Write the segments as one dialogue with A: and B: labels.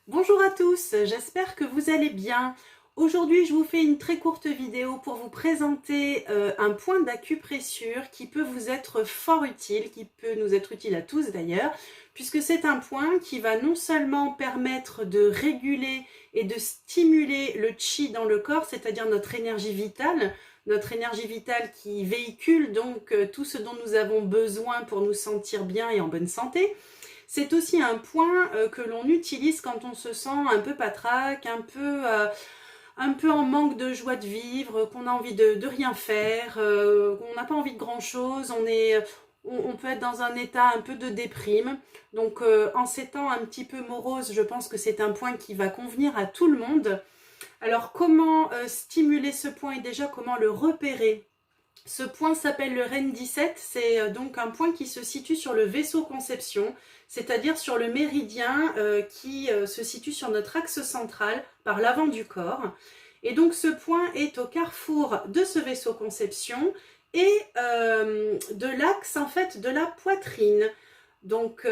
A: Bonjour à tous, j'espère que vous allez bien. Aujourd'hui, je vous fais une très courte vidéo pour vous présenter un point d'acupressure qui peut vous être fort utile, qui peut nous être utile à tous d'ailleurs, puisque c'est un point qui va non seulement permettre de réguler et de stimuler le chi dans le corps, c'est-à-dire notre énergie vitale qui véhicule donc tout ce dont nous avons besoin pour nous sentir bien et en bonne santé. C'est aussi un point que l'on utilise quand on se sent un peu patraque, un peu en manque de joie de vivre, qu'on a envie de rien faire, qu'on n'a pas envie de grand chose, on peut être dans un état un peu de déprime. Donc en ces temps un petit peu moroses, je pense que c'est un point qui va convenir à tout le monde. Alors comment stimuler ce point et déjà comment le repérer? Ce point s'appelle le REN 17, c'est donc un point qui se situe sur le vaisseau conception, c'est-à-dire sur le méridien qui se situe sur notre axe central par l'avant du corps. Et donc ce point est au carrefour de ce vaisseau conception et de l'axe en fait de la poitrine. Donc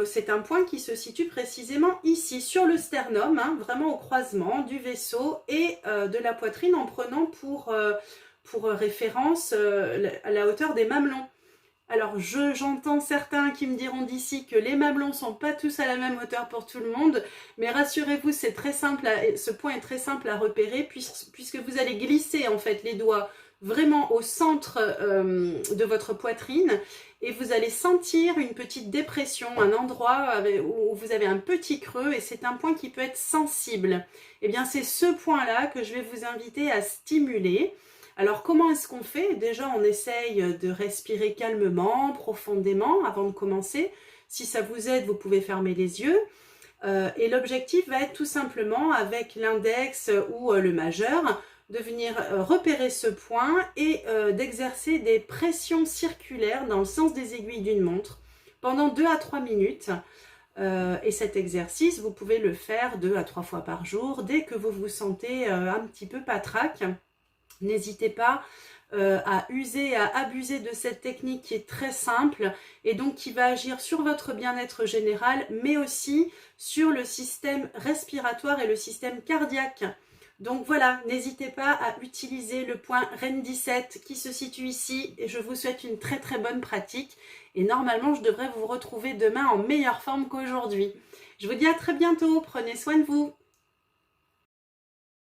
A: c'est un point qui se situe précisément ici, sur le sternum, hein, vraiment au croisement du vaisseau et de la poitrine en prenant pour référence à la hauteur des mamelons. Alors j'entends certains qui me diront d'ici que les mamelons sont pas tous à la même hauteur pour tout le monde, mais rassurez-vous, c'est très simple, ce point est très simple à repérer puisque vous allez glisser en fait les doigts vraiment au centre de votre poitrine et vous allez sentir une petite dépression, un endroit où vous avez un petit creux et c'est un point qui peut être sensible. Et bien c'est ce point-là que je vais vous inviter à stimuler. Alors comment est-ce qu'on fait? Déjà on essaye de respirer calmement, profondément avant de commencer. Si ça vous aide, vous pouvez fermer les yeux. Et l'objectif va être tout simplement avec l'index ou le majeur de venir repérer ce point et d'exercer des pressions circulaires dans le sens des aiguilles d'une montre pendant 2 à 3 minutes. Et cet exercice, vous pouvez le faire 2 à 3 fois par jour dès que vous vous sentez un petit peu patraque. N'hésitez pas à user, à abuser de cette technique qui est très simple et donc qui va agir sur votre bien-être général, mais aussi sur le système respiratoire et le système cardiaque. Donc voilà, n'hésitez pas à utiliser le point REN 17 qui se situe ici et je vous souhaite une très très bonne pratique et normalement je devrais vous retrouver demain en meilleure forme qu'aujourd'hui. Je vous dis à très bientôt, prenez soin de vous.